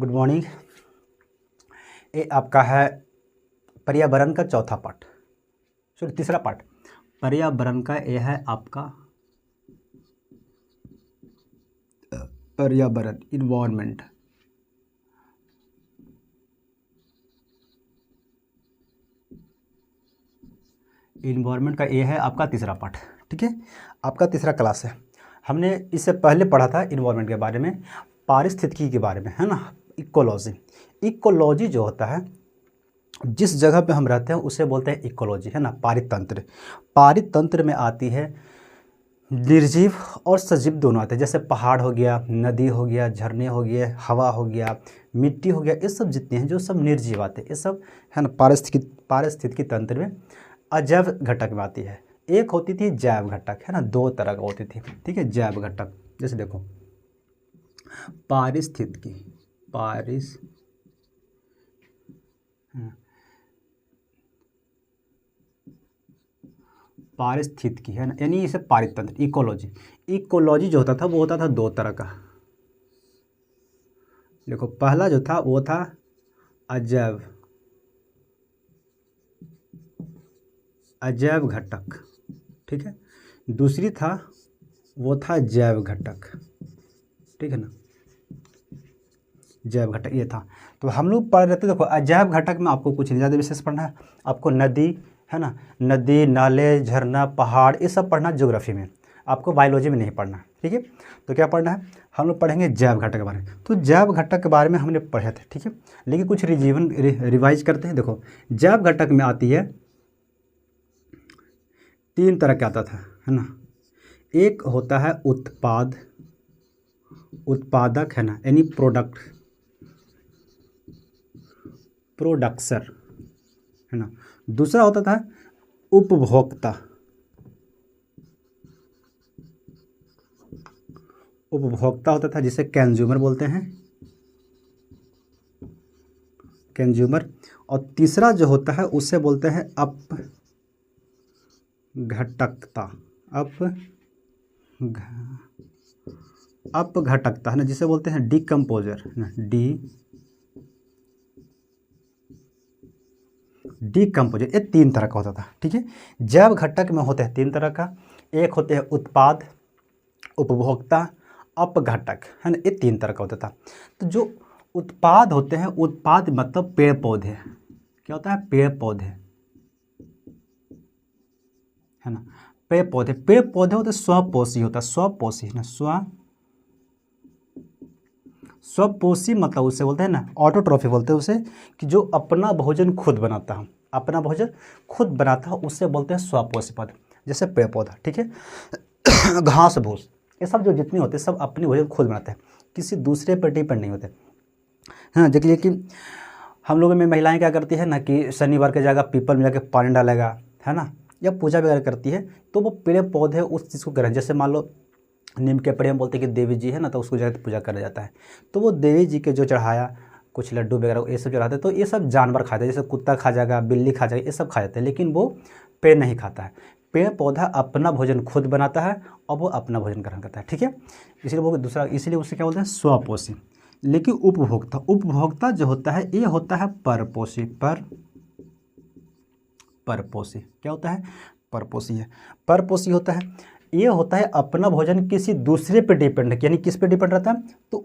Good morning. ये आपका है पर्यावरण का चौथा पार्ट, सॉरी तीसरा पार्ट। पर्यावरण का ये है आपका पर्यावरण, इन्वायरमेंट। इन्वायरमेंट का ये है आपका तीसरा पार्ट, ठीक है। आपका तीसरा क्लास है। हमने इससे पहले पढ़ा था इन्वायरमेंट के बारे में, पारिस्थितिकी के बारे में, है ना, इकोलॉजी। इकोलॉजी जो होता है, जिस जगह पे हम रहते हैं उसे बोलते हैं इकोलॉजी, है ना। पारितंत्र, पारितंत्र में आती है निर्जीव और सजीव दोनों आते हैं। जैसे पहाड़ हो गया, नदी हो गया, झरने हो गए, हवा हो गया, मिट्टी हो गया, ये सब जितने हैं जो सब निर्जीव आते हैं, ये सब, है ना, पारिस्थितिकी तंत्र में अजैव घटक में आती है। एक होती थी जैव घटक, है ना, दो तरह का होती थी, ठीक है। जैव घटक जैसे देखो पारिस्थितिकी, पारिस्थितिकी, है ना, यानी इसे पारितंत्र, इकोलॉजी। इकोलॉजी जो होता था वो होता था दो तरह का। देखो पहला जो था वो था अजैव, अजैव घटक, ठीक है। दूसरी था वो था जैव घटक, ठीक है ना, जैव घटक ये था। तो हम लोग पढ़ रहे थे, देखो अजैव घटक में आपको कुछ नहीं ज़्यादा विशेष पढ़ना है। आपको नदी, है ना, नदी, नाले, झरना, पहाड़, ये सब पढ़ना ज्योग्राफी में, आपको बायोलॉजी में नहीं पढ़ना, ठीक है। तो क्या पढ़ना है, हम लोग पढ़ेंगे जैव घटक के बारे में। तो जैव घटक के बारे में हमने पढ़े थे, ठीक है, लेकिन कुछ रिवाइज करते हैं। देखो जैव घटक में आती है तीन तरह का आता था, है ना। एक होता है उत्पाद, उत्पादक, है ना, यानी प्रोडक्ट, प्रोडक्सर, है ना। दूसरा होता था उपभोक्ता, उपभोक्ता होता था जिसे कंज्यूमर बोलते हैं, कंज्यूमर। और तीसरा जो होता है उसे बोलते हैं अपघटकता, अपघटकता, है ना, जिसे बोलते हैं डिकम्पोजर, है ना, डिकम्पोजर। ये तीन तरह का होता था, ठीक है। जैव घटक में होते हैं तीन तरह का, एक होते हैं उत्पाद, उपभोक्ता, अपघटक, है ना, ये तीन तरह का होता था। तो जो उत्पाद होते हैं, उत्पाद मतलब पेड़ पौधे, क्या होता है, पेड़ पौधे, है ना, पेड़ पौधे। पेड़ पौधे होते स्वपोषी होता है, स्वपोषी, है ना, स्वपोषी मतलब उसे बोलते हैं ना, ऑटोट्रॉफी बोलते हैं उसे, कि जो अपना भोजन खुद बनाता है, अपना भोजन खुद बनाता है, उससे बोलते हैं स्वपोषी पद। जैसे पेड़ पौधा, ठीक है, घास भूस, ये सब जो जितने होते हैं सब अपनी भोजन खुद बनाते हैं, किसी दूसरे पर डिपेंड नहीं होते। हाँ, देखिए कि हम लोगों में महिलाएं क्या करती है ना, कि शनिवार के जगह पीपल में जाकर पानी डालेगा, है ना, या पूजा वगैरह करती है, तो वो पेड़ पौधे उस चीज़ को करें। जैसे मान लो नीम के पेड़ में बोलते हैं कि देवी जी, है ना, तो उसको जगह पूजा करा जाता है, तो वो देवी जी के जो चढ़ाया कुछ लड्डू वगैरह ये सब चढ़ाते हैं, तो ये सब जानवर खाते हैं, जैसे कुत्ता खा जाएगा, बिल्ली खा जाएगा, ये सब खा जाते हैं, लेकिन वो पेड़ नहीं खाता है। पेड़ पौधा अपना भोजन खुद बनाता है और वो अपना भोजन ग्रहण करता है, ठीक है। इसलिए वो दूसरा, इसलिए उसे क्या बोलते हैं, स्वपोषी। लेकिन उपभोक्ता, उपभोक्ता जो होता है ये होता है परपोषी, परपोषी क्या होता है, परपोषी है, परपोषी होता है। ये होता है अपना भोजन किसी दूसरे पे डिपेंड है, यानी किस पे डिपेंड रहता है, तो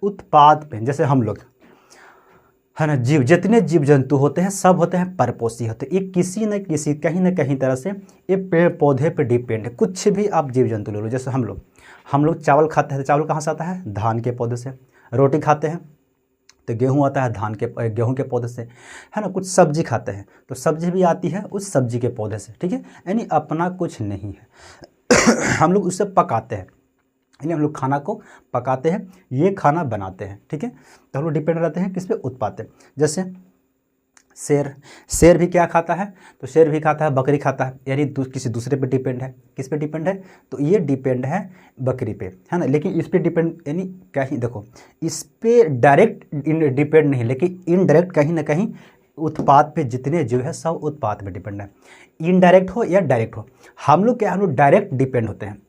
उत्पाद पे। जैसे हम लोग, है ना, जीव, जितने जीव जंतु होते हैं सब होते हैं परपोषी होते हैं। ये किसी न किसी, कहीं ना कहीं तरह से ये पेड़ पौधे पे डिपेंड है। कुछ भी आप जीव जंतु ले लो, जैसे हम लोग चावल खाते हैं, तो चावल कहाँ से आता है, धान के पौधे से। रोटी खाते हैं तो गेहूँ आता है गेहूँ के पौधे से, है ना। कुछ सब्जी खाते हैं तो सब्जी भी आती है उस सब्जी के पौधे से, ठीक है। यानी अपना कुछ नहीं है। हम लोग उससे पकाते हैं, यानी हम लोग खाना को पकाते हैं, ये खाना बनाते हैं, ठीक है। तो हम लोग डिपेंड रहते हैं किस पे, उत्पाद पे। जैसे शेर भी क्या खाता है, तो शेर भी खाता है बकरी खाता है, यानी किसी दूसरे पे डिपेंड है। किस पे डिपेंड है, तो ये डिपेंड है बकरी पे, है ना। लेकिन इस पे डिपेंड, यानी कहीं देखो इस पे डायरेक्ट डिपेंड नहीं, लेकिन इनडायरेक्ट कहीं ना कहीं उत्पाद पे जितने जीव है सब उत्पाद पे डिपेंड है, इनडायरेक्ट हो या डायरेक्ट हो। हम लोग क्या, हम लोग डायरेक्ट डिपेंड होते हैं।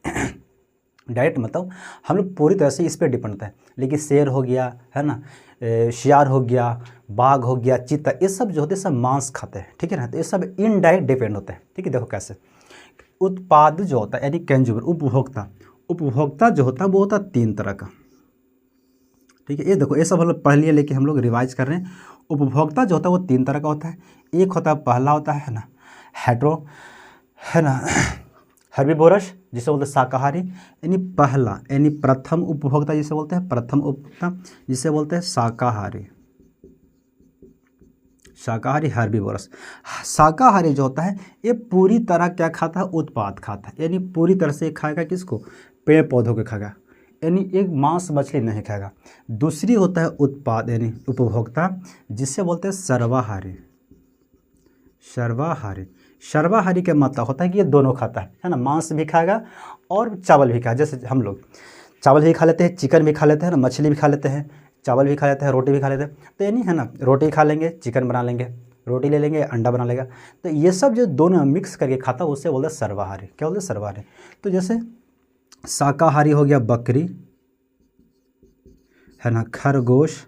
डायरेक्ट मतलब हम लोग पूरी तरह से इस पर डिपेंड होता है। लेकिन शेर हो गया, है ना, शियार हो गया, बाघ हो गया, चीता, ये सब जो होते हैं सब मांस खाते हैं, ठीक है ना। तो ये सब इनडायरेक्ट डिपेंड होते हैं, ठीक है। देखो कैसे उत्पाद जो होता है यानी कंज्यूमर, उपभोक्ता, उपभोक्ता जो होता है वो होता है 3 तरह का, ठीक है। ये देखो ये सब हम लोग पढ़ लिए लेकिन हम लोग रिवाइज कर रहे हैं। उपभोक्ता जो होता है वो 3 तरह का होता है। एक होता है, पहला होता है ना हेट्रो, है ना, हर्बीवोरस जिसे बोलते हैं शाकाहारी, यानी पहला यानी प्रथम उपभोक्ता जिसे बोलते हैं, प्रथम उपभोक्ता जिसे बोलते हैं शाकाहारी, शाकाहारी हर्बीवोरस। शाकाहारी जो होता है ये पूरी तरह क्या खाता है, उत्पाद खाता है, यानी पूरी तरह से खाएगा किसको, पेड़ पौधों को खाएगा, यानी एक मांस मछली नहीं खाएगा। दूसरी होता है उत्पाद यानी उपभोक्ता जिसे बोलते हैं सर्वाहारी, सर्वाहारी। सर्वाहारी का मतलब होता है कि ये दोनों खाता है ना, मांस भी खाएगा और चावल भी खाएगा। जैसे हम लोग चावल भी खा लेते हैं, चिकन भी खा लेते हैं ना, मछली भी खा लेते हैं, चावल भी खा लेते हैं, रोटी भी खा लेते हैं। तो यानी है ना, रोटी खा लेंगे, चिकन बना लेंगे, रोटी ले लेंगे, अंडा बना लेगा। तो ये सब जो दोनों मिक्स करके खाता है उससे बोलते हैं सर्वाहारी। क्या बोलते हैं, सर्वाहारी। तो जैसे शाकाहारी हो गया बकरी, है ना, खरगोश,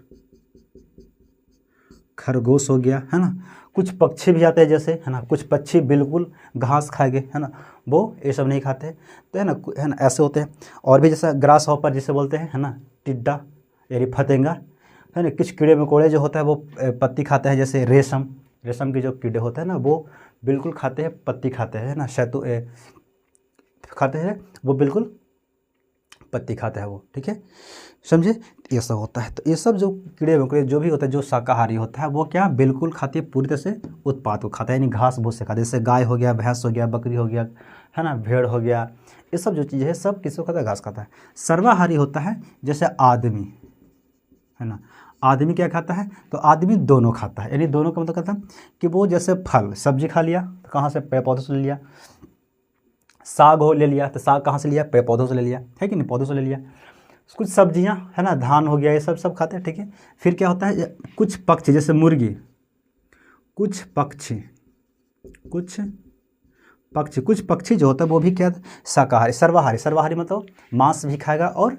खरगोश हो गया, है ना। कुछ पक्षी भी आते हैं जैसे, है ना, कुछ पक्षी बिल्कुल घास खाएंगे, है ना, वो ये सब नहीं खाते। तो है ना ऐसे होते हैं। और भी जैसा ग्रास हॉपर जिसे बोलते हैं, है ना, टिड्डा यानी फतेंगा, है ना। कुछ कीड़े मकोड़े जो होता है वो पत्ती खाते हैं, जैसे रेशम, रेशम के जो कीड़े होते हैं ना वो बिल्कुल खाते हैं, पत्ती खाते हैं, है ना, खाते हैं, वो बिल्कुल पत्ती खाता है वो, ठीक है, समझे। ये सब होता है। तो ये सब जो कीड़े मकोड़े जो भी होता है जो शाकाहारी होता है वो क्या बिल्कुल खाती है, पूरी तरह से उत्पाद को खाता है, यानी घास भूस से खाता है। जैसे गाय हो गया, भैंस हो गया, बकरी हो गया, है ना, भेड़ हो गया, ये सब जो चीज़ है सब किसको खाता है, घास खाता है। सर्वाहारी होता है जैसे आदमी, है ना, आदमी क्या खाता है, तो आदमी दोनों खाता है, यानी दोनों का मतलब कहता है कि वो जैसे फल सब्जी खा लिया तो कहाँ से, पेड़ पौधों से ले लिया। साग हो ले लिया तो साग कहाँ से लिया, पेड़ पौधों से ले लिया, है कि नहीं, पौधों से ले लिया। कुछ सब्जियां, है ना, धान हो गया, ये सब खाते हैं, ठीक है। फिर क्या होता है, कुछ पक्षी जैसे मुर्गी, कुछ पक्षी, कुछ पक्षी जो होता है वो भी क्या शाकाहारी, सर्वाहारी। सर्वाहारी मतलब मांस भी खाएगा और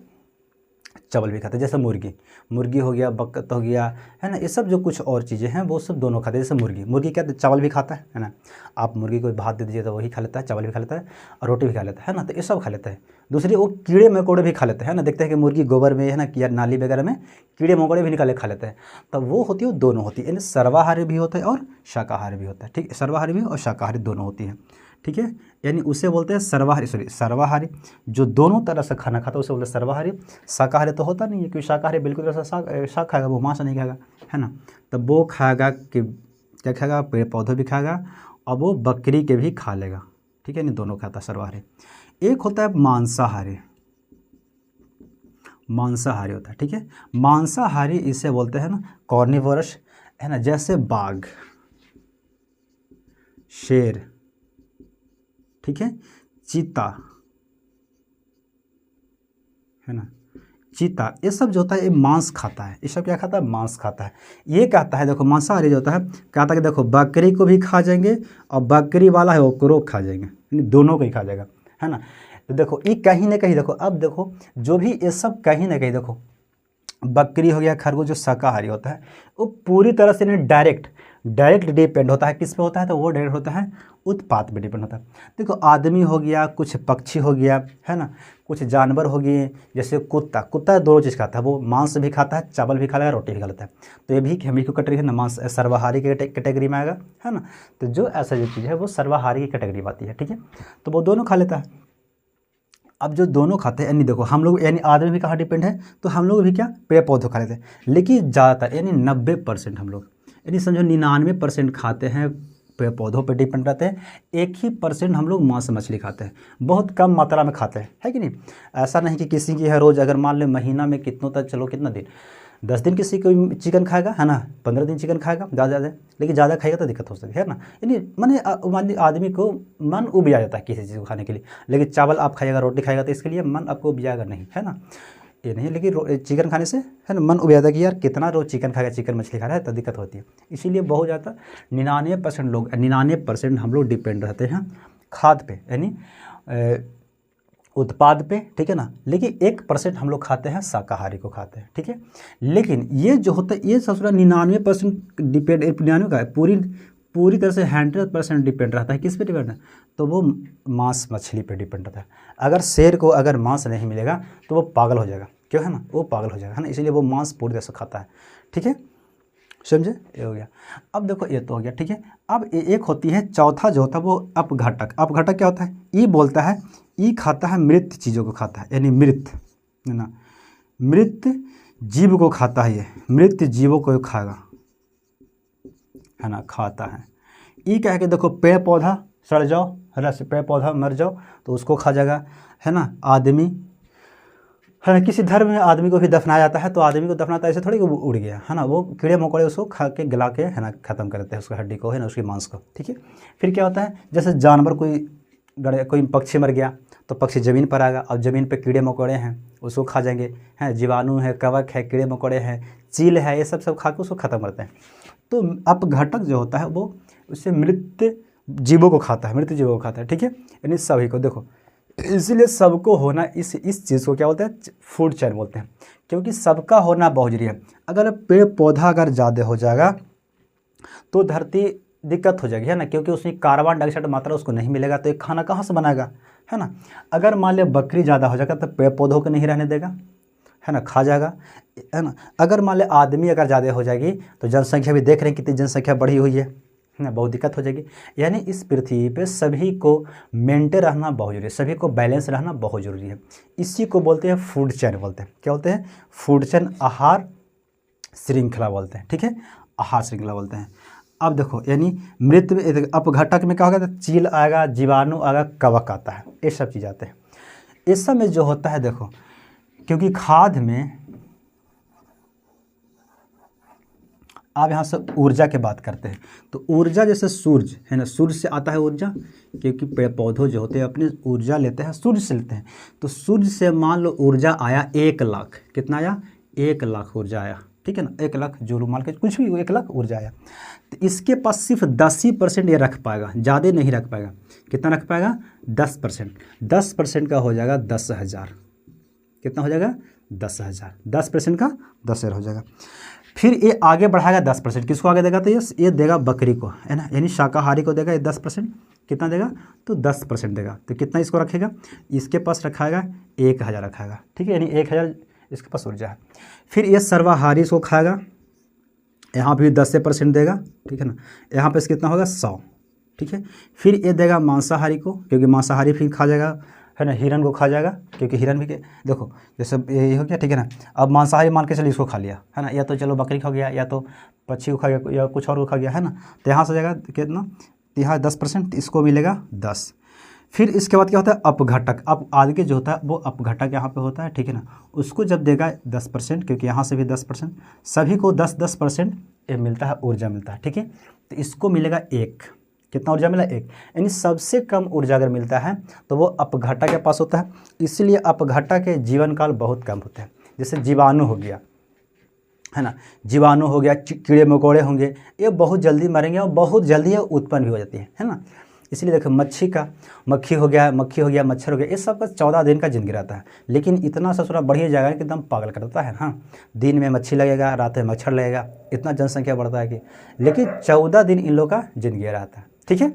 चावल भी खाता है। जैसे मुर्गी हो गया, बकत हो गया, है ना, ये सब जो कुछ और चीज़ें हैं वो सब दोनों खाते हैं। जैसे मुर्गी क्या चावल भी खाता है ना, आप मुर्गी को भात दे दीजिए तो वही खा लेता है, चावल भी खा लेता है और रोटी भी खा लेता है ना, तो ये सब खा लेता है। दूसरी वो कीड़े मकोड़े भी खा लेते हैं ना, देखते हैं कि मुर्गी गोबर में, है ना, या नाली वगैरह में कीड़े मकोड़े भी निकाले खा लेते हैं। तब वो होती है, वो दोनों होती है, यानी सर्वाहारी भी होता है और शाकाहारी भी होता है, ठीक है। सर्वाहारी भी और शाकाहारी दोनों होती है, ठीक है। यानी उसे बोलते हैं सर्वाहारी जो दोनों तरह से खाना खाता है उसे बोलते हैं सर्वाहारी। शाकाहारी तो होता नहीं है, क्योंकि शाकाहारी बिल्कुल ऐसा शाक खाएगा, वो मांस नहीं खाएगा, है ना। तब वो खाएगा कि क्या खाएगा, पेड़ पौधे भी खाएगा और वो बकरी के भी खा लेगा, ठीक है। नहीं, दोनों खाता है सर्वाहारी। एक होता है मांसाहारी, मांसाहारी होता है, ठीक है। मांसाहारी इसे बोलते हैं ना कॉर्निवोरस, है ना, जैसे बाघ, शेर, ठीक है, चीता, है ना, चीता, ये सब जो होता है ये मांस खाता है। ये सब क्या खाता है, मांस खाता है। ये कहता है, देखो मांसाहारी जो होता है कहता है कि देखो बकरी को भी खा जाएंगे और बकरी वाला है वो को खा जाएंगे, यानी दोनों को ही खा जाएगा, है ना। तो देखो ये कहीं ना कहीं देखो, अब देखो जो भी ये सब कहीं ना कहीं देखो, बकरी हो गया, खरगोश जो शाकाहारी होता है वो पूरी तरह से डायरेक्ट डिपेंड होता है किस पे होता है, तो वो डायरेक्ट होता है उत्पाद पे डिपेंड होता है। देखो आदमी हो गया, कुछ पक्षी हो गया, है ना, कुछ जानवर हो गए, जैसे कुत्ता दोनों चीज़ खाता है, वो मांस भी खाता है, चावल भी खा लेगा, रोटी भी खा लेता है। तो ये भी हम को कैटेगरी है ना, मांस सर्वाहारी की कैटेगरी में आएगा, है ना। तो जो ऐसा जो चीज़ है वो सर्वाहारी की कैटेगरी में आती है, ठीक है। तो वो दोनों खा लेता है। अब जो दोनों खाते हैं, यानी देखो हम लोग, यानी आदमी भी कहाँ डिपेंड है, तो हम लोग भी क्या पेड़ पौधों खा लेते हैं। लेकिन ज़्यादातर यानी 90% हम लोग, यानी समझो 99% खाते हैं पेड़ पौधों पर डिपेंड रहते हैं। 1% हम लोग मांस मछली खाते हैं, बहुत कम मात्रा में खाते हैं, है कि नहीं। ऐसा नहीं कि किसी की है रोज़, अगर मान लें महीना में कितनों तक, चलो कितना दिन, 10 दिन किसी कोई चिकन खाएगा, है ना, 15 दिन चिकन खाएगा ज़्यादा, लेकिन ज़्यादा खाएगा तो दिक्कत हो सकती है ना। यानी माने आदमी को मन उबिया जाता है किसी चीज़ को खाने के लिए। लेकिन चावल आप खाइएगा, रोटी खाएगा तो इसके लिए मन आपको उबियाएगा नहीं, है ना, ये नहीं। लेकिन चिकन खाने से, है ना, मन उब जाता है कि यार कितना रोज़ चिकन खाएगा, चिकन मछली खा रहा है, तो दिक्कत होती है। इसीलिए बहुत ज़्यादा 99% लोग, 99% हम लोग डिपेंड रहते हैं खाद पे, यानी उत्पाद पे, ठीक है ना। लेकिन 1% हम लोग खाते हैं शाकाहारी को खाते हैं, ठीक है। लेकिन ये जो होता है ये ससुरा 99% डिपेंड, 99 का है, पूरी तरह से 100% डिपेंड रहता है। किस पे डिपेंड है? तो वो मांस मछली पे डिपेंड रहता है। अगर शेर को अगर मांस नहीं मिलेगा तो वो पागल हो जाएगा, क्यों है ना, वो पागल हो जाएगा, है ना। इसलिए वो मांस पूरी तरह से खाता है, ठीक है, समझे। ये हो गया। अब देखो ये तो हो गया, ठीक है। अब एक होती है चौथा जो होता है वो अपघटक। अपघटक क्या होता है? ई बोलता है, ई खाता है मृत चीज़ों को खाता है, यानी मृत, है ना, मृत जीव को खाता है, ये मृत जीवों को खाएगा, है ना, खाता है। ई क्या है कि देखो पेड़ पौधा सड़ जाओ, है ना, पेड़ पौधा मर जाओ तो उसको खा जाएगा, है ना। आदमी, है ना, किसी धर्म में आदमी को भी दफनाया जाता है तो आदमी को दफनाता है ऐसे थोड़ी कि वो उड़ गया, है ना, वो कीड़े मकोड़े उसको खा के गला के, है ना, ख़त्म कर देते हैं उसकी हड्डी को, है ना, उसके मांस को, ठीक है। फिर क्या होता है, जैसे जानवर कोई पक्षी मर गया तो पक्षी ज़मीन पर आएगा, अब ज़मीन पे कीड़े मकोड़े हैं उसको खा जाएंगे, हैं, जीवाणु है, कवक है, कीड़े मकोड़े हैं, चील है, ये सब खा के उसको ख़त्म करते हैं। तो अपघटक जो होता है वो उससे मृत जीवों को खाता है, मृत जीवों को खाता है, ठीक है, यानी सभी को। देखो इसीलिए सबको होना इस चीज़ को क्या बोलते हैं? फूड चेन बोलते हैं, क्योंकि सबका होना बहुत जरूरी है। अगर पेड़ पौधा अगर ज़्यादा हो जाएगा तो धरती दिक्कत हो जाएगी, है ना, क्योंकि उसमें कार्बन डाइऑक्साइड मात्रा उसको नहीं मिलेगा तो ये खाना कहाँ से बनाएगा, है ना। अगर मान लिया बकरी ज़्यादा हो जाएगा तो पेड़ पौधों को नहीं रहने देगा, है ना, खा जाएगा, है ना। अगर मान लिया आदमी अगर ज़्यादा हो जाएगी तो जनसंख्या भी देख रहे हैं कितनी जनसंख्या बढ़ी हुई है ना, बहुत दिक्कत हो जाएगी। यानी इस पृथ्वी पे सभी को मेंटेन रहना बहुत जरूरी है, सभी को बैलेंस रहना बहुत ज़रूरी है। इसी को बोलते हैं फूड चेन बोलते हैं। क्या बोलते हैं? फूड चेन, आहार श्रृंखला बोलते हैं, ठीक है, आहार श्रृंखला बोलते हैं। अब देखो यानी मृत अपघटक में क्या होगा? तो चील आएगा, जीवाणु आएगा, कवक आता है, ये सब चीज़ आते हैं। इस सब में जो होता है देखो, क्योंकि खाद में आप यहाँ से ऊर्जा की बात करते हैं तो ऊर्जा जैसे सूर्य है ना, सूर्य से आता है ऊर्जा, क्योंकि पेड़ पौधों जो होते हैं अपनी ऊर्जा लेते हैं, सूर्य से लेते हैं। तो सूर्य से मान लो ऊर्जा आया 1 लाख, कितना आया? 1 लाख ऊर्जा आया, ठीक है ना, 1 लाख जो मान के कुछ भी 1 लाख ऊर्जा आया। तो इसके पास सिर्फ 10% ये रख पाएगा, ज़्यादा नहीं रख पाएगा। कितना रख पाएगा? 10%। 10% का हो जाएगा 10,000। कितना हो जाएगा? 10,000। 10% का 10,000 हो जाएगा। फिर ये आगे बढ़ाएगा 10%, किसको आगे देगा? तो ये देगा बकरी को, है ना, यानी शाकाहारी को देगा ये 10%। कितना देगा? तो 10% देगा। तो कितना इसको रखेगा? इसके पास रखाएगा 1,000 रखाएगा, ठीक है, यानी 1,000 इसके पास ऊर्जा है। फिर ये सर्वाहारी इसको खाएगा, यहाँ भी 10% देगा, ठीक है ना, यहाँ पे कितना होगा? 100, ठीक है। फिर ये देगा मांसाहारी को, क्योंकि मांसाहारी फिर खा जाएगा, है ना, हिरन को खा जाएगा, क्योंकि हिरन भी देखो जैसे ये हो गया, ठीक है ना। अब मांसाहारी मान के चलो इसको खा लिया, है ना, या तो चलो बकरी खा गया, या तो पक्षी को खा गया, या कुछ और को खा गया, है ना। तो यहाँ से जाएगा कितना? यहाँ 10%, इसको मिलेगा 10। फिर इसके बाद क्या होता है? अपघटक। अब आगे जो होता है वो अपघटक यहाँ पे होता है, ठीक है ना, उसको जब देगा 10%, क्योंकि यहाँ से भी 10%, सभी को 10% ये मिलता है, ऊर्जा मिलता है, ठीक है। तो इसको मिलेगा 1। कितना ऊर्जा मिला? 1। यानी सबसे कम ऊर्जा अगर मिलता है तो वो अपघटक के पास होता है। इसलिए अपघटक के जीवन काल बहुत कम होते हैं। जैसे जीवाणु हो गया, है ना, जीवाणु हो गया, कीड़े मकोड़े होंगे, ये बहुत जल्दी मरेंगे और बहुत जल्दी ये उत्पन्न भी हो जाती है ना। इसलिए देखो मक्खी हो गया, मच्छर हो गया, ये सब का 14 दिन का जिंदगी रहता है। लेकिन इतना ससुरा बढ़िया जाएगा कि एकदम पागल कर देता है। हाँ, दिन में मच्छी लगेगा, रात में मच्छर लगेगा, इतना जनसंख्या बढ़ता है कि, लेकिन 14 दिन इन लोग का जिंदगी रहता है, ठीक है,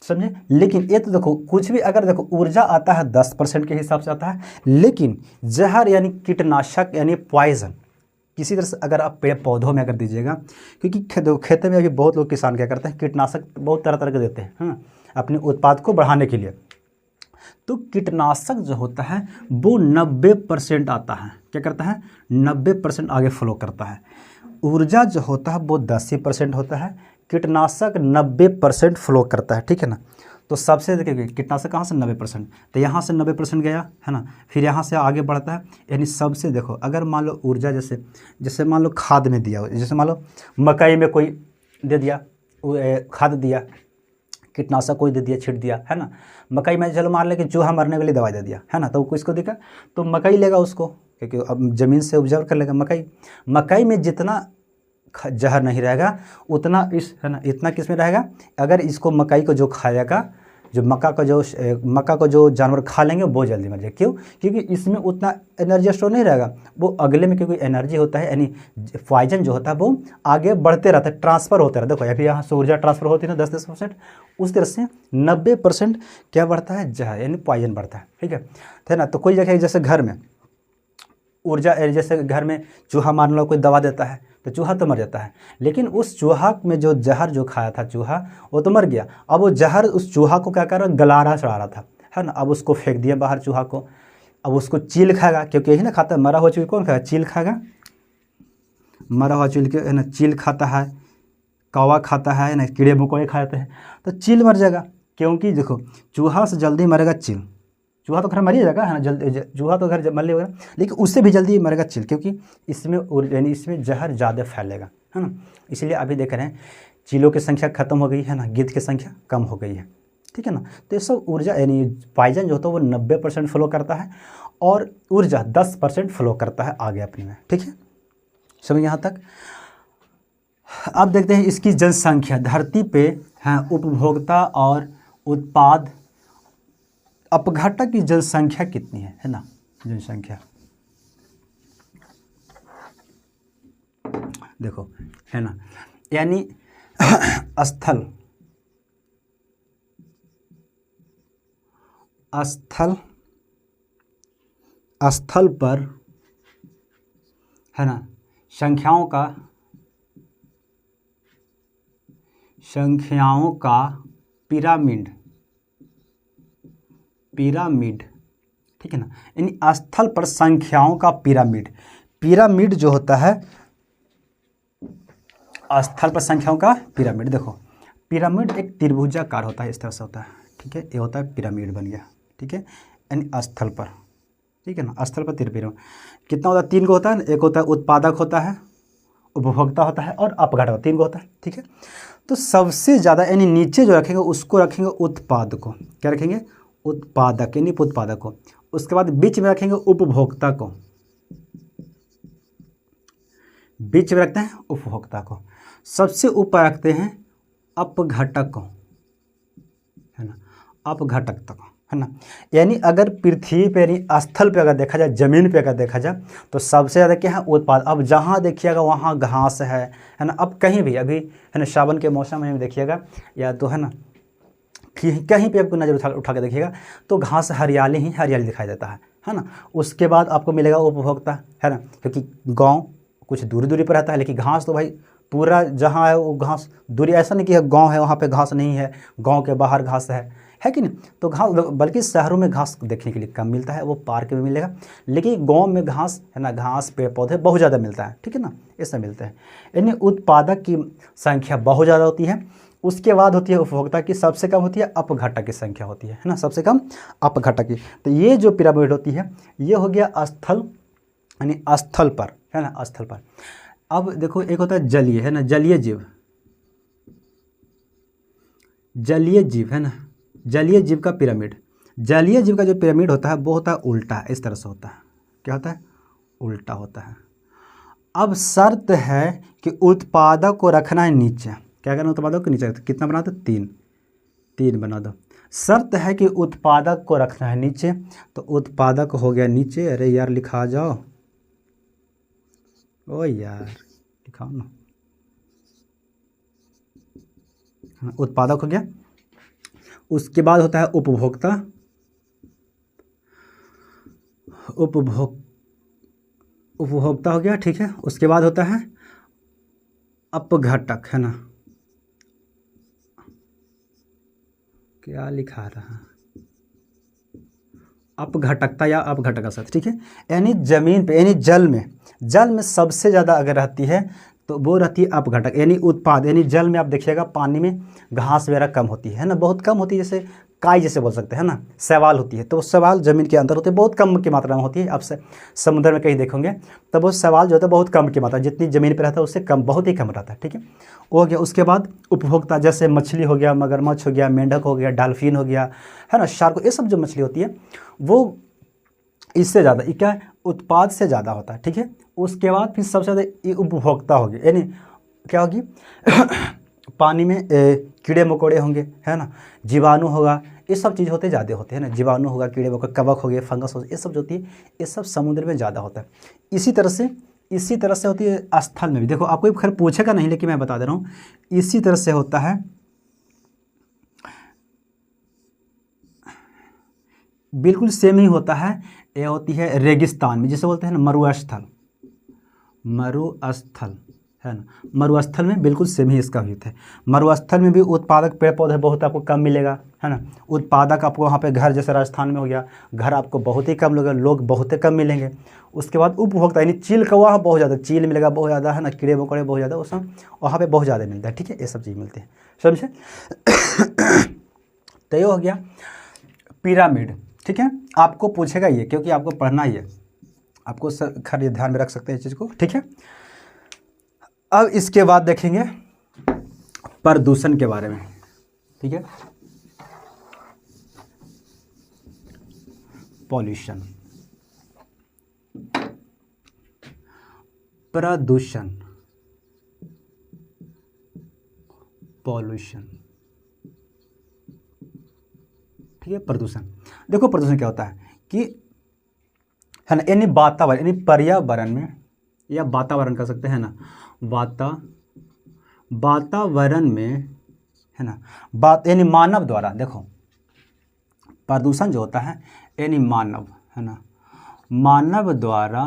समझे। लेकिन ये तो देखो कुछ भी अगर देखो ऊर्जा आता है 10% के हिसाब से आता है, लेकिन जहर यानी कीटनाशक यानी पॉइजन किसी तरह से अगर आप पेड़ पौधों में अगर दीजिएगा, क्योंकि खेत में अभी बहुत लोग किसान क्या करते हैं, कीटनाशक बहुत तरह तरह के देते हैं, हाँ, अपने उत्पाद को बढ़ाने के लिए। तो कीटनाशक जो होता है वो 90% आता है, क्या करता है? 90% आगे फ्लो करता है। ऊर्जा जो होता है वो 10% होता है, कीटनाशक 90% फ्लो करता है, ठीक है ना। तो सबसे देखिए कीटनाशक कहाँ से? 90%। तो यहाँ से 90% गया, है ना, फिर यहाँ से आगे बढ़ता है। यानी सबसे देखो अगर मान लो ऊर्जा जैसे मान लो खाद में दिया, जैसे मान लो मकई में कोई दे दिया खाद दिया, कीटनाशक कोई दे दिया, छिट दिया, है ना। मकई में चलो मान ले कि चूहा मरने के लिए दवाई दे दिया, है ना, तो किसको दिखा? तो मकई लेगा उसको, क्योंकि अब ज़मीन से ऑब्जर्व कर लेगा। मकई में जितना जहर नहीं रहेगा उतना है ना, इतना किस में रहेगा? अगर इसको मकई को जो खाएगा, जो मक्का को जो जानवर खा लेंगे वो जल्दी मर जाए। क्यों? क्योंकि इसमें उतना एनर्जी स्टोर नहीं रहेगा, वो अगले में क्योंकि एनर्जी होता है, यानी पॉइजन जो होता है वो आगे बढ़ते रहता है, ट्रांसफ़र होता रहता है। देखो अभी यहाँ से ऊर्जा ट्रांसफ़र होती है ना 10-10%, उस तरह से 90% क्या बढ़ता है, जहर यानी पॉइजन बढ़ता है। ठीक है ना। तो कोई जगह जैसे घर में ऊर्जा, जैसे घर में चूहा मान लो कोई दवा देता है तो चूहा तो मर जाता है, लेकिन उस चूहा में जो जहर जो खाया था चूहा वो तो मर गया। अब वो जहर उस चूहा को क्या कर रहा, गला चढ़ा रहा था, है ना। अब उसको फेंक दिया बाहर चूहा को। अब उसको चील खाएगा, क्योंकि यही ना खाता है, मरा हुआ चील कौन खाएगा, चील खाएगा। मरा हुआ चील के है ना, चील खाता है, कौवा खाता है ना, कीड़े मकोड़े खाते हैं, तो चील मर जाएगा। क्योंकि देखो चूहा से जल्दी मरेगा चील, चूहा तो खैर मर ही जाएगा, है ना, जल्दी चूहा तो खैर मर लेगा, लेकिन उससे भी जल्दी मरेगा चील, क्योंकि इसमें यानी इसमें जहर ज़्यादा फैलेगा, है ना। इसलिए अभी देख रहे हैं चीलों की संख्या खत्म हो गई है ना, गिद्ध की संख्या कम हो गई है। ठीक है ना। तो ये सब ऊर्जा यानी पॉइजन जो होता है वो 90% फ्लो करता है और ऊर्जा 10% फ्लो करता है आगे अपने में। ठीक है, समझ यहाँ तक। अब देखते हैं इसकी जनसंख्या धरती पे है, उपभोक्ता और उत्पाद अपघटक की जनसंख्या कितनी है ना, जनसंख्या देखो है ना, यानी स्थल पर है ना संख्याओं का पिरामिड, ठीक है ना। यानी स्थल पर संख्याओं का पिरामिड जो होता है, स्थल पर संख्याओं का पिरामिड। देखो पिरामिड एक त्रिभुजाकार होता है, इस तरह से होता है। ठीक है, ये होता है पिरामिड बन गया। ठीक है, यानी स्थल पर, ठीक है ना, स्थल पर पिरामिड कितना होता है, 3 को होता है। एक होता है उत्पादक होता है, उपभोक्ता होता है और अपघटक, 3 को होता है। ठीक है, तो सबसे ज़्यादा यानी नीचे जो रखेंगे उसको रखेंगे उत्पाद को, क्या रखेंगे, उत्पादक यानी उत्पादक को। उसके बाद बीच में रखेंगे उपभोक्ता को, बीच में रखते हैं उपभोक्ता को। सबसे ऊपर रखते हैं अपघटक को, है ना, अपघटक तक, है ना। यानी अगर पृथ्वी पे यानी स्थल पे अगर देखा जाए, जमीन पे अगर देखा जाए, तो सबसे ज़्यादा क्या है, उत्पाद। अब जहाँ देखिएगा वहाँ घास है ना। अब कहीं भी अभी है ना सावन के मौसम में देखिएगा, या तो है ना कहीं पे आपको नज़र उठा के देखिएगा तो घास हरियाली ही हरियाली दिखाई देता है ना। उसके बाद आपको मिलेगा उपभोक्ता, है ना, क्योंकि गाँव कुछ दूरी पर रहता है, लेकिन घास तो भाई पूरा जहाँ है वो घास दूरी, ऐसा नहीं कि गांव है वहाँ पे घास नहीं है, गांव के बाहर घास है कि नहीं। तो घास, बल्कि शहरों में घास देखने के लिए कम मिलता है, वो पार्क में मिलेगा, लेकिन गांव में घास है ना, घास पेड़ पौधे बहुत ज़्यादा मिलता है। ठीक है ना, इससे मिलते हैं। यानी उत्पादक की संख्या बहुत ज़्यादा होती है। उसके बाद होती है उपभोक्ता की, सबसे कम होती है अपघटक की संख्या होती है ना, सबसे कम अपघटक की। तो ये जो पिरामिड होती है ये हो गया स्थल, यानी स्थल पर, है ना, स्थल पर। अब देखो एक होता है जलीय, है ना, जलीय जीव, है ना, जलीय जीव का पिरामिड। जलीय जीव का जो पिरामिड होता है वो होता है उल्टा, इस तरह से होता है। क्या होता है, उल्टा होता है। अब शर्त है कि उत्पादक को रखना है नीचे। क्या करना, उत्पादक को नीचे, कितना बना दो, 3 बना दो। शर्त है कि उत्पादक को रखना है नीचे, तो उत्पादक हो गया नीचे। अरे यार लिखा जाओ, ओ यार लिखाओ ना, उत्पादक हो गया। उसके बाद होता है उपभोक्ता, उपभोक्ता हो गया, ठीक है। उसके बाद होता है अपघटक, है ना, क्या लिखा रहा, अपघटकता या अपघटक का साथ, ठीक है। यानी जमीन पे यानी जल में सबसे ज़्यादा अगर रहती है तो वो रहती है अपघटक, यानी उत्पाद। यानी जल में आप देखिएगा पानी में घास वगैरह कम होती है ना, बहुत कम होती है, जैसे काई जैसे बोल सकते हैं ना, शैवाल होती है, तो वो शैवाल ज़मीन के अंदर होती है, बहुत कम की मात्रा में होती है। आप समुद्र में कहीं देखोगे तब वो शैवाल जो होता है बहुत कम की मात्रा, जितनी ज़मीन पर रहता है उससे कम, बहुत ही कम रहता है। ठीक है, वो हो गया। उसके बाद उपभोक्ता, जैसे मछली हो गया, मगरमच्छ हो गया, मेंढक हो गया, डॉल्फिन हो गया, है ना, शार्क, ये सब जो मछली होती है वो इससे ज़्यादा क्या है, उत्पाद से ज़्यादा होता है। ठीक है, उसके बाद फिर सबसे ज़्यादा उपभोक्ता होगी, यानी क्या होगी पानी में कीड़े मकोड़े होंगे, है ना, जीवाणु होगा, ये सब चीज़ होते ज़्यादा होते हैं ना, जीवाणु होगा, कीड़े होगा, कवक हो गए, फंगस हो गए, ये सब जो होती है ये सब समुद्र में ज़्यादा होता है। इसी तरह से होती है स्थल में भी। देखो आपको खैर पूछेगा नहीं लेकिन मैं बता दे रहा हूँ, इसी तरह से होता है, बिल्कुल सेम ही होता है। ये होती है रेगिस्तान में, जिसे बोलते हैं ना मरुस्थल, मरुस्थल है ना, मरुस्थल में बिल्कुल सेम ही इसका भी है। मरुस्थल में भी उत्पादक पेड़ पौधे बहुत आपको कम मिलेगा, है ना। उत्पादक आपको वहाँ पे घर, जैसे राजस्थान में हो गया, घर आपको बहुत ही कम मिलेगा, लोग बहुत ही कम मिलेंगे। उसके बाद उपभोक्ता यानी चील कौवा बहुत ज़्यादा, चील मिलेगा बहुत ज़्यादा, है ना, कीड़े मकोड़े बहुत ज़्यादा, उस वहाँ पर बहुत ज़्यादा मिलता है, ठीक है, ये सब चीज़ मिलते हैं, समझे। तो ये हो गया पिरामिड, ठीक है। आपको पूछेगा ये, क्योंकि आपको पढ़ना ही है, आपको खैर ध्यान में रख सकते हैं इस चीज़ को, ठीक है। अब इसके बाद देखेंगे प्रदूषण के बारे में, ठीक है। पॉल्यूशन, प्रदूषण, पॉल्यूशन, ठीक है। प्रदूषण, देखो प्रदूषण क्या होता है कि, है ना, यानी वातावरण, यानी पर्यावरण में, या वातावरण कह सकते हैं ना, वातावरण में, है ना, यानी मानव द्वारा, देखो प्रदूषण जो होता है यानी मानव, है ना, मानव द्वारा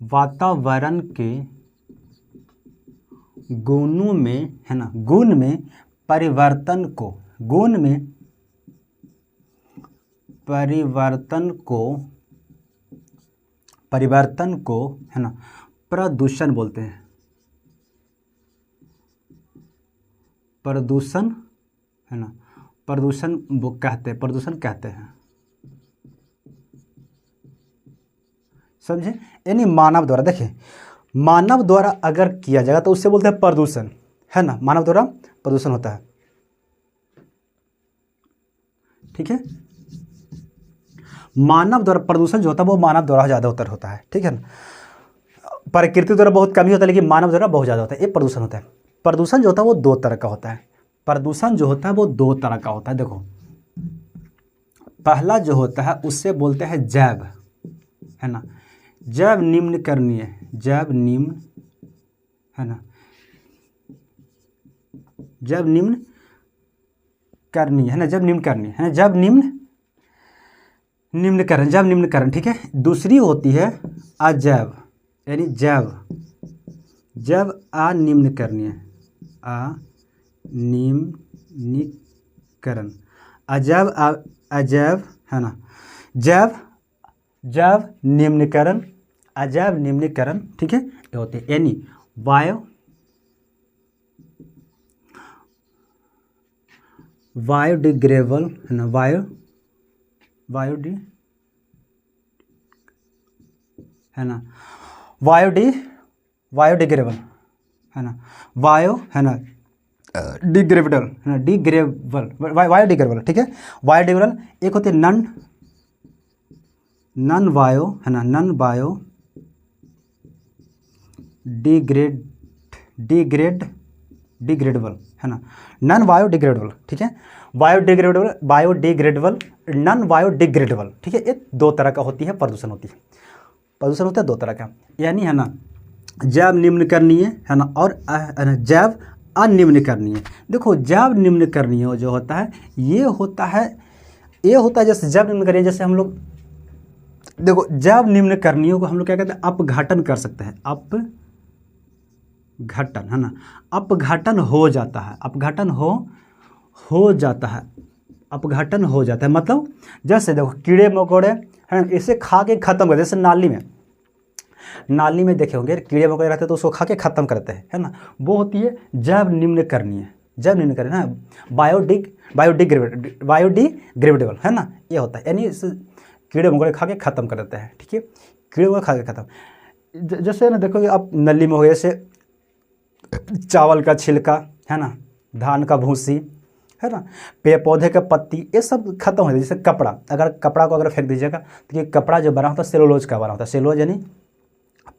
वातावरण के गुणों में, है ना, गुण में परिवर्तन को, है ना, प्रदूषण बोलते हैं। प्रदूषण, है ना, प्रदूषण कहते हैं, समझे। यानी मानव द्वारा, देखिए मानव द्वारा अगर किया जाएगा तो उससे बोलते हैं प्रदूषण, है ना, मानव द्वारा प्रदूषण होता है, ठीक है। मानव द्वारा प्रदूषण जो होता है वो मानव द्वारा ज़्यादा होता है, ठीक है ना। प्रकृति द्वारा बहुत कम ही होता है, लेकिन मानव द्वारा बहुत ज़्यादा होता है, ये प्रदूषण होता है। प्रदूषण जो होता है वो दो तरह का होता है, देखो पहला जो होता है उससे बोलते हैं जैव, है ना, जैव निम्न करनीय, है ना, जैव निम्न करनीय, है ना, जैव निम्नकरण, ठीक है। दूसरी होती है अजैव, यानी जैव अनिम्नकरणीय, अजैव, है ना, जैव निम्नीकरण, अजैव निम्नीकरण, ठीक है, ये होते हैं। यानी बायोडिग्रेडेबल, है ना, है ना, बायोडिग्रेडेबल, है ना, है ना, डिग्रेडेबल, है ना, बायोडिग्रेडेबल, ठीक है। बायोडिग्रेडेबल एक होते हैं नॉन बायो, है ना, नॉन बायो डिग्रेडेबल, है ना, नॉन बायोडिग्रेडेबल, ठीक है। बायोडिग्रेडेबल, नॉन बायोडिग्रेडेबल, ठीक है। ये दो तरह का होती है, प्रदूषण होता है दो तरह का, यानी, है ना, जैव निम्नकरणीय, है ना, और जैव अनिम्नकरणीय। देखो जैव निम्नकरणीय जो होता है ये होता है जैसे जैव निम्नकरणीय, जैसे हम लोग देखो जैव निम्नकरणीयों को हम लोग क्या कहते हैं, अपघटन कर सकते हैं, अपघटन, है ना, अपघटन हो जाता है, अपघटन हो जाता है, मतलब जैसे देखो कीड़े मकोड़े, है ना, इसे खा के खत्म कर, जैसे नाली में देखे होंगे कीड़े मकोड़े रहते हैं तो उसको खा के खत्म करते हैं, है ना, वो होती है जैव निम्नकरणीय, है बायोडिग्रेडेबल, है ना, ये होता है, यानी कीड़े मकोड़े खा के खत्म कर देते हैं, ठीक है, कीड़े मकोड़े खा के खत्म। जैसे ना देखोगे आप नली में हो, जैसे चावल का छिलका, है ना, धान का भूसी, है ना, पेड़ पौधे के पत्ती, ये सब खत्म हो जाए। जैसे कपड़ा को अगर फेंक दीजिएगा तो ये कपड़ा जो बना होता है सेलुलोज का बना होता है, सेलुलोज यानी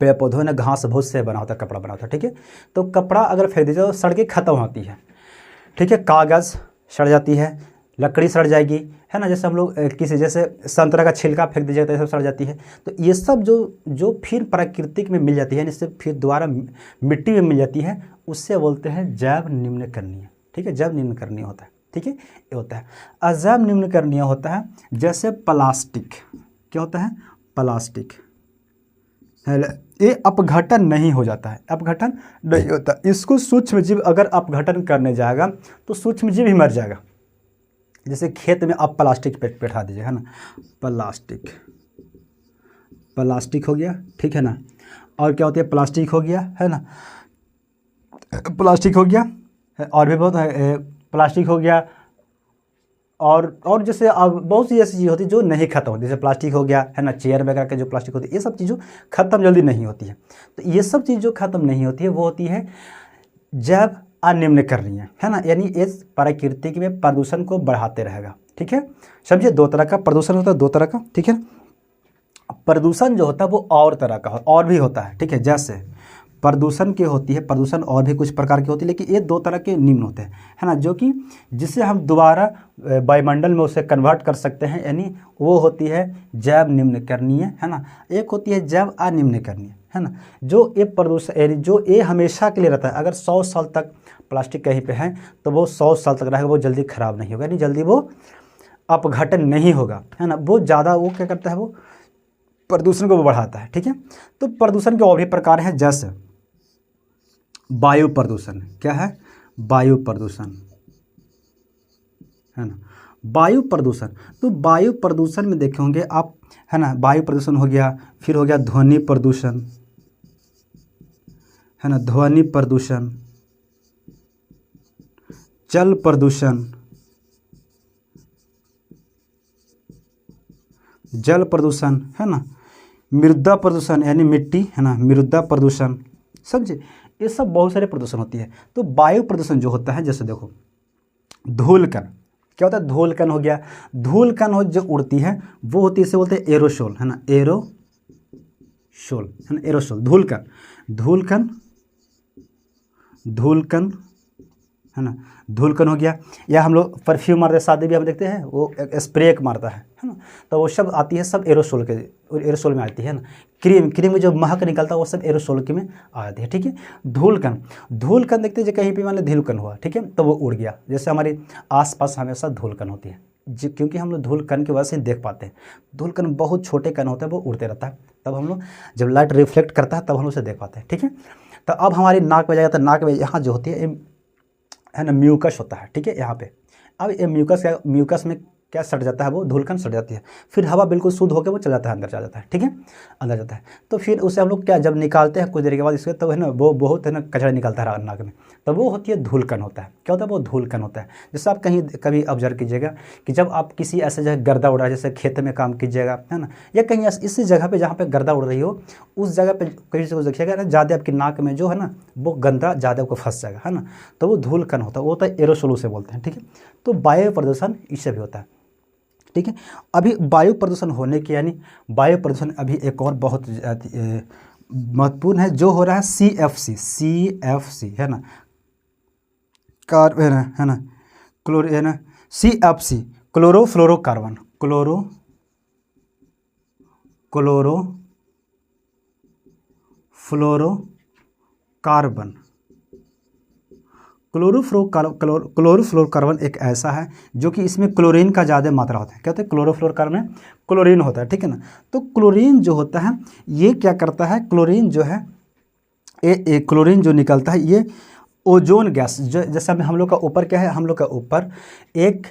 पेड़ पौधों ने घास भूस से बना होता है, कपड़ा बना होता है, ठीक है। तो कपड़ा अगर फेंक दीजिए तो सड़ के ख़त्म होती है, ठीक है। कागज़ सड़ जाती है, लकड़ी सड़ जाएगी, है ना। जैसे हम लोग किसी जैसे संतरा का छिलका फेंक दीजिएगा तो ये सब सड़ जाती है। तो ये सब जो फिर प्राकृतिक में मिल जाती है, इससे फिर दोबारा मिट्टी में मिल जाती है, उससे बोलते हैं जैव निम्नकरणीय, ठीक है। जैव निम्नकरणीय होता है, ठीक है, ये होता है। अजैव निम्नकरणीय होता है जैसे प्लास्टिक, क्या होता है, प्लास्टिक, ये अपघटन नहीं हो जाता है, अपघटन नहीं होता। इसको सूक्ष्म जीव अगर अपघटन करने जाएगा तो सूक्ष्म जीव ही मर जाएगा। जैसे खेत में आप प्लास्टिक बैठा दीजिए, है ना, प्लास्टिक, प्लास्टिक हो गया, ठीक है ना। और क्या होती है, प्लास्टिक हो गया, है ना, प्लास्टिक हो गया, और भी बहुत है, प्लास्टिक हो गया। और जैसे अब बहुत सी ऐसी चीज़ होती है जो नहीं खत्म होती, जैसे प्लास्टिक हो गया, है ना, चेयर वगैरह के जो प्लास्टिक होती है, ये सब चीज़ों खत्म जल्दी नहीं होती है। तो ये सब चीज़ जो खत्म नहीं होती है वो होती है जैव अनिम्नकरणीय, है ना। यानी इस प्रकृति में प्रदूषण को बढ़ाते रहेगा, ठीक है। समझिए, दो तरह का प्रदूषण होता है, दो तरह का, ठीक है। प्रदूषण जो होता है वो और तरह का और भी होता है, ठीक है। जैसे प्रदूषण की होती है, प्रदूषण और भी कुछ प्रकार की होती है, लेकिन ये दो तरह के निम्न होते हैं, है ना, जो कि जिसे हम दोबारा वायुमंडल में उसे कन्वर्ट कर सकते हैं, यानी वो होती है जैव निम्नकरणीय, है ना। एक होती है जैव अनिम्नकरणीय, है ना। जो ये प्रदूषण यानी जो ये हमेशा के लिए रहता है, अगर 100 साल तक प्लास्टिक कहीं पे है तो वो 100 साल तक रहेगा, वो जल्दी ख़राब नहीं होगा, यानी जल्दी वो अपघटन नहीं होगा, है ना। वो ज़्यादा वो क्या करता है, वो प्रदूषण को बढ़ाता है, ठीक है। तो प्रदूषण के और भी प्रकार हैं, जैसे वायु प्रदूषण, क्या है, वायु प्रदूषण, है ना। वायु प्रदूषण, तो वायु प्रदूषण में देखे होंगे आप, है ना, वायु प्रदूषण हो गया, फिर हो गया ध्वनि प्रदूषण, है ना, ध्वनि प्रदूषण, जल प्रदूषण, जल प्रदूषण, है ना, मृदा प्रदूषण यानी मिट्टी, है ना, मृदा प्रदूषण, समझे। ये सब बहुत सारे प्रदूषण होती है। तो वायु प्रदूषण जो होता है, जैसे देखो धूलकण, क्या होता है, धूलकण हो गया, धूलकण हो जो उड़ती है वो होती है, इसे बोलते हैं एरोसोल, है ना, एरोसोल, है ना, एरोसोल, धूलकण, धूलकण, धूलकण, है ना, धूलकण हो गया। या हम लोग परफ्यूम मारते हैं, शादी भी हम देखते हैं, वो स्प्रे मारता है ना, तो वो सब आती है, सब एरोसोल के, एरोसोल में आती है ना। क्रीम में जो महक निकलता है वो सब एरोसोल के में आ जाती है, ठीक है। धूलकण, धूलकण देखते हैं, जो कहीं पे मान लो धूलकण हुआ, ठीक है, तो वो उड़ गया। जैसे हमारे आसपास हमेशा धूलकण होती है, क्योंकि हम लोग धूलकण की वजह से देख पाते हैं। धूलकण बहुत छोटे कण होते हैं, वो उड़ते रहता है, तब हम लोग जब लाइट रिफ्लेक्ट करता है तब हम लोग उसे देख पाते हैं, ठीक है। तो अब हमारी नाक में जाएगा, तो नाक में यहाँ जो होती है ना, म्यूकस होता है, ठीक है, यहाँ पे। अब ये म्यूकस में क्या सट जाता है, वो धूलकण सट जाती है, फिर हवा बिल्कुल शुद्ध होकर वो चला जाता है, अंदर चला जाता है, ठीक है, अंदर जाता है। तो फिर उसे हम लोग क्या जब निकालते हैं कुछ देर के बाद इसके, तो है ना वो बहुत है ना कचरा निकलता है नाक में, तो वो होती है धूलकण होता है। क्या होता है, वो धूलकण होता है। जैसे आप कहीं कभी ऑब्जर्व कीजिएगा कि जब आप किसी ऐसे जगह गर्दा उड़ रहा है, जैसे खेत में काम कीजिएगा, है ना, या कहीं इसी जगह पे जहाँ पे गर्दा उड़ रही हो, उस जगह पे कहीं से देखिएगा ना, ज़्यादा आपकी नाक में जो है ना वो गंदा ज़्यादा आपको फंस जाएगा, है ना, तो वो धूलकण होता है, वो होता है एरोसोल से बोलते हैं, ठीक है। तो वायु प्रदूषण इससे भी होता है, ठीक है। अभी वायु प्रदूषण होने के, यानी वायु प्रदूषण अभी एक और बहुत महत्वपूर्ण है जो हो रहा है, CFC, है ना, है ना, है ना, CFC, क्लोरोफ्लोरोकार्बन, क्लोरोफ्लोरोकार्बन, क्लोरोफ्लोरोकार्बन एक ऐसा है जो कि इसमें क्लोरीन का ज़्यादा मात्रा होता है। क्या होता है, क्लोरोफ्लोरोकार्बन में क्लोरीन होता है, ठीक है ना। तो क्लोरीन जो होता है ये क्या करता है, क्लोरीन जो है ये क्लोरीन जो निकलता है ये ओजोन गैस, जो जैसे हम लोग का ऊपर क्या है, हम लोग का ऊपर एक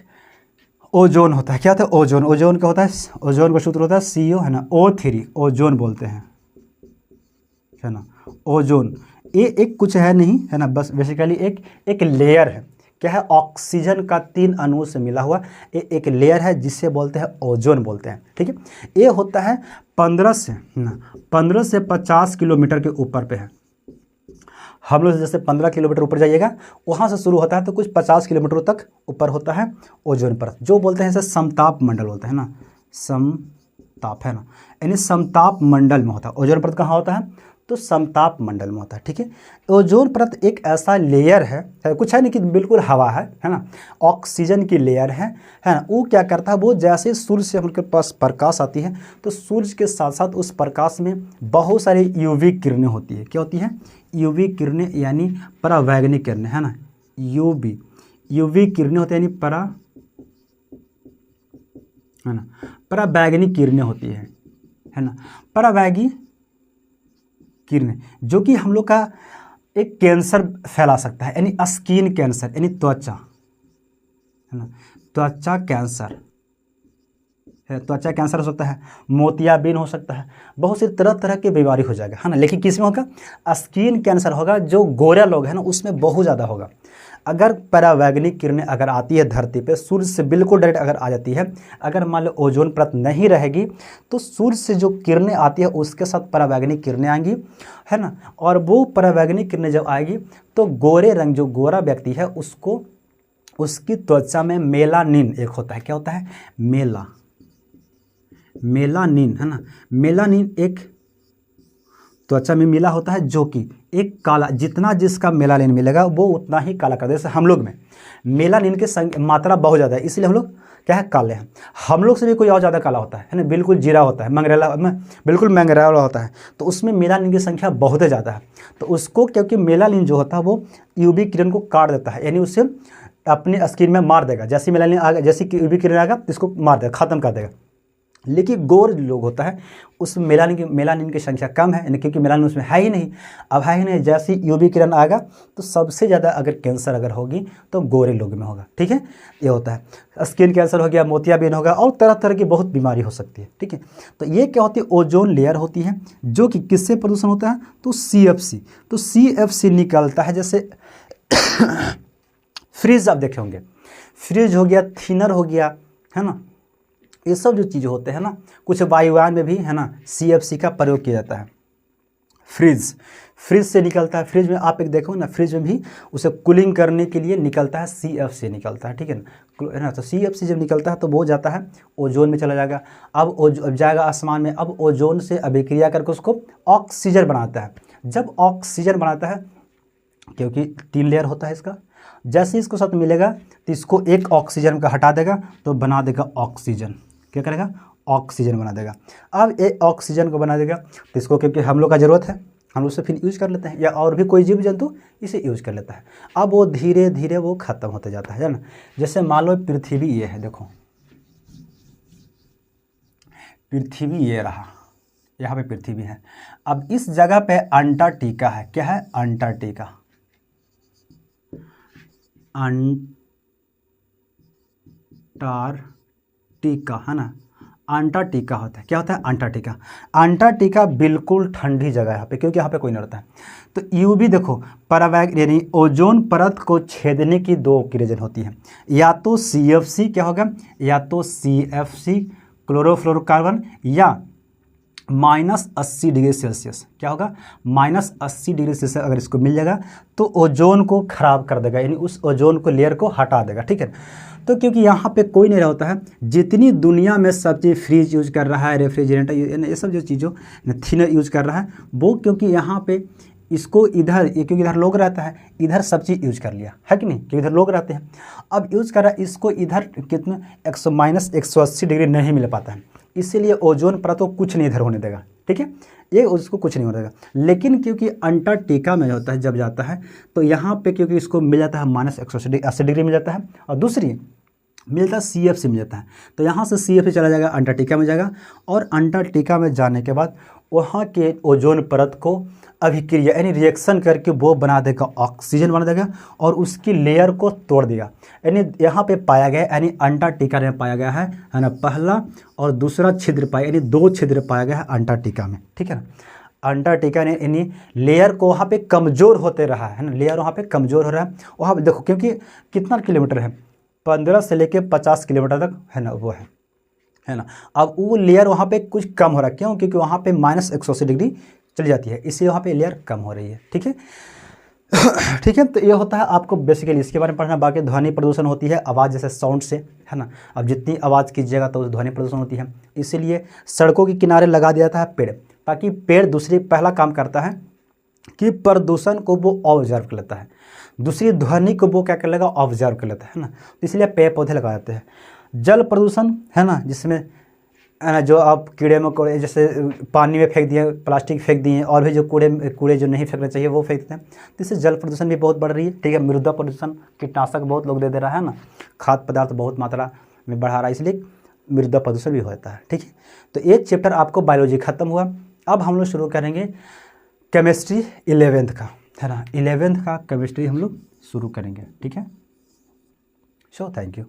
ओजोन होता है। क्या होता है, ओजोन, ओजोन क्या होता है, ओजोन का सूत्र होता है CO, है ना, O3, ओजोन बोलते हैं, है ना, ओजोन। ये एक कुछ है नहीं, है ना, बस बेसिकली एक लेयर है। क्या है, ऑक्सीजन का 3 अणुओं से मिला हुआ ये एक लेयर है जिसे बोलते हैं ओजोन बोलते हैं, ठीक है। ये होता है 15 से 50 किलोमीटर के ऊपर पे है। हम लोग जैसे 15 किलोमीटर ऊपर जाइएगा वहाँ से शुरू होता है, तो कुछ 50 किलोमीटर तक ऊपर होता है ओजोन परत, जो बोलते हैं इसे समताप मंडल बोलते हैं ना, समताप, है ना, यानी समताप मंडल में होता है। ओजोन परत कहाँ होता है, तो समताप मंडल में होता है, ठीक है। ओजोन परत एक ऐसा लेयर है, कुछ है नहीं कि बिल्कुल हवा है ना, ऑक्सीजन की लेयर है ना। वो क्या करता है, वो जैसे सूर्य से उनके पास प्रकाश आती है तो सूर्य के साथ साथ उस प्रकाश में बहुत सारी यूवी किरणें होती है। क्या होती है? यूवी किरणें यानी परावैंगनिक किरणें, है ना। यूवी किरणें होती है यानी परावैंगनिक किरणें होती है ना। परावैंगी किरणें जो कि हम लोग का एक कैंसर फैला सकता है, यानी स्किन कैंसर, यानी त्वचा, है ना, त्वचा कैंसर है, त्वचा कैंसर हो सकता है, मोतियाबिंद हो सकता है, बहुत सी तरह तरह की बीमारी हो जाएगा, है ना। लेकिन किस में होगा? स्किन कैंसर होगा, जो गोरे लोग हैं ना उसमें बहुत ज़्यादा होगा। अगर परावैंगनिक किरणें अगर आती है धरती पे, सूर्य से बिल्कुल डायरेक्ट अगर आ जाती है, अगर मान लो ओजोन परत नहीं रहेगी तो सूर्य से जो किरणें आती है उसके साथ परावैंगनिक किरणें आएंगी, है ना। और वो परावैंगनिक किरणें जब आएगी तो गोरे रंग, जो गोरा व्यक्ति है उसको, उसकी त्वचा में मेलानिन एक होता है। क्या होता है? मेलानिन, है ना। मेलानिन एक त्वचा में मिला होता है, जो कि एक काला, जितना जिसका मेलानिन मिलेगा वो उतना ही काला कर देगा। जैसे हम लोग में मेलानिन की मात्रा बहुत ज़्यादा है, इसलिए हम लोग क्या है, काले हैं। हम लोग से भी कोई और ज़्यादा काला होता है ना, बिल्कुल जीरा होता है, बिल्कुल मंगरेला होता है, तो उसमें मेलानिन की संख्या बहुत ही ज़्यादा है। तो उसको, क्योंकि मेलानिन जो होता है वो यूवी किरण को काट देता है, यानी उससे अपनी स्किन में मार देगा। जैसे मेलानिन आ गया, जैसे कि यूवी किरण आएगा तो इसको मार देगा, ख़त्म कर देगा। लेकिन गोर लोग होता है उसमें मेलानिन की संख्या कम है, यानी क्योंकि मेलानिन उसमें है ही नहीं। अब है ही नहीं, जैसे यूवी किरण आएगा तो सबसे ज़्यादा अगर कैंसर अगर होगी तो गोरे लोग में होगा, ठीक है। ये होता है, स्किन कैंसर हो गया, मोतियाबिंद होगा, और तरह तरह की बहुत बीमारी हो सकती है, ठीक है। तो ये क्या होती है? ओजोन लेयर होती है, जो कि किससे प्रदूषण होता है? तो CFC। तो CFC निकलता है, जैसे फ्रिज आप देखे होंगे, फ्रिज हो गया, थिनर हो गया, है ना, ये सब जो चीज़ें होते हैं ना, कुछ वायुयान में भी, है ना, CFC का प्रयोग किया जाता है। फ्रिज से निकलता है, फ्रिज में आप एक देखो ना, फ्रिज में भी उसे कूलिंग करने के लिए निकलता है, CFC निकलता है, ठीक है ना। तो CFC जब निकलता है तो वो जाता है ओजोन में चला जाएगा। अब जाएगा आसमान में, अब ओजोन से अभिक्रिया करके उसको ऑक्सीजन बनाता है। जब ऑक्सीजन बनाता है, क्योंकि 3 लेयर होता है इसका, जैसे इसको साथ मिलेगा तो इसको एक ऑक्सीजन का हटा देगा तो बना देगा ऑक्सीजन। क्या करेगा? ऑक्सीजन बना देगा। अब ये ऑक्सीजन को बना देगा तो इसको, क्योंकि हम लोग का ज़रूरत है, हम उससे फिर यूज कर लेते हैं, या और भी कोई जीव जंतु इसे यूज कर लेता है। अब वो धीरे धीरे वो ख़त्म होते जाता है ना। जैसे मान लो पृथ्वी ये है, देखो पृथ्वी ये रहा, यहाँ पे पृथ्वी है। अब इस जगह पे अंटार्कटिका है। क्या है? अंटार्कटिका, है ना। अंटार्कटिका होता है। क्या होता है? अंटार्कटिका। अंटार्कटिका बिल्कुल ठंडी जगह है यहाँ पे, क्योंकि यहाँ पे कोई नहीं रहता है। तो यूवी देखो, यानी ओजोन परत को छेदने की 2 किरण होती है, या तो CFC, क्या होगा, या तो CFC क्लोरोफ्लोरोकार्बन, या -80 डिग्री सेल्सियस। क्या होगा? -80 डिग्री सेल्सियस अगर इसको मिल जाएगा तो ओजोन को खराब कर देगा, यानी उस ओजोन को लेयर को हटा देगा, ठीक है। तो क्योंकि यहाँ पे कोई नहीं रहता है, जितनी दुनिया में सब चीज़ फ्रिज यूज कर रहा है, रेफ्रिजरेटर, ये सब जो चीज़ों थिनर यूज कर रहा है, वो क्योंकि यहाँ पे इसको इधर, क्योंकि इधर लोग रहता है, इधर सब चीज़ यूज कर लिया है कि नहीं, क्योंकि इधर लोग रहते हैं। अब यूज कर रहा है, इसको इधर कितना -180 डिग्री नहीं मिल पाता है, इसीलिए ओजोन परत को कुछ नहीं इधर होने देगा, ठीक है, ये उसको कुछ नहीं होने देगा। लेकिन क्योंकि अंटार्कटिका में होता है, जब जाता है तो यहाँ पे क्योंकि इसको मिल जाता है -180 डिग्री मिल जाता है, और दूसरी मिलता है CFC मिल जाता है। तो यहाँ से CFC चला जाएगा, अंटार्कटिका में जाएगा, और अंटार्कटिका में जाने के बाद वहाँ के ओजोन परत को अभिक्रिया यानी रिएक्शन करके वो बना देगा, ऑक्सीजन बना देगा, और उसकी लेयर को तोड़ देगा। यानी यहाँ पे पाया गया, यानी अंटार्कटिका में पाया गया है ना, पहला और दूसरा छिद्र पाया, यानी 2 छिद्र पाया गया है अंटार्कटिका में, ठीक है ना। अंटार्कटिका ने यानी लेयर को वहाँ पे कमज़ोर होते रहा है ना, लेयर वहाँ पे कमज़ोर हो रहा है। वहाँ देखो, क्योंकि कितना किलोमीटर है, 15 से लेके 50 किलोमीटर तक, है ना, वो है ना। अब वो लेयर वहाँ पे कुछ कम हो रहा है, क्यों? क्योंकि वहाँ पे -180 डिग्री चली जाती है, इसलिए वहाँ पे लेयर कम हो रही है, ठीक है। ठीक है, तो ये होता है आपको बेसिकली इसके बारे में पढ़ना। बाकी ध्वनि प्रदूषण होती है आवाज़, जैसे साउंड से, है ना। अब जितनी आवाज़ कीजिएगा तो ध्वनि प्रदूषण होती है, इसीलिए सड़कों के किनारे लगा दिया जाता है पेड़। ताकि पेड़ दूसरी पहला काम करता है कि प्रदूषण को वो ऑब्जर्व कर लेता है, दूसरी ध्वनि को वो क्या कर लेगा, ऑब्जर्व कर लेता है ना। तो इसलिए पेड़ पौधे लगा जाते हैं। जल प्रदूषण है ना, जिसमें जो आप कीड़े मकोड़े जैसे पानी में फेंक दिए, प्लास्टिक फेंक दिए, और भी जो कूड़े जो नहीं फेंकना चाहिए वो फेंकते हैं, तो इससे जल प्रदूषण भी बहुत बढ़ रही है। ठीक है, मृदा प्रदूषण, कीटनाशक बहुत लोग दे रहा है ना, खाद्य पदार्थ बहुत मात्रा में बढ़ा रहा है, इसलिए मृदा प्रदूषण भी होता है। ठीक है, तो एक चैप्टर आपको बायोलॉजी खत्म हुआ। अब हम लोग शुरू करेंगे केमिस्ट्री 11th का, है ना, 11th का केमिस्ट्री हम लोग शुरू करेंगे। ठीक है, सो थैंक यू।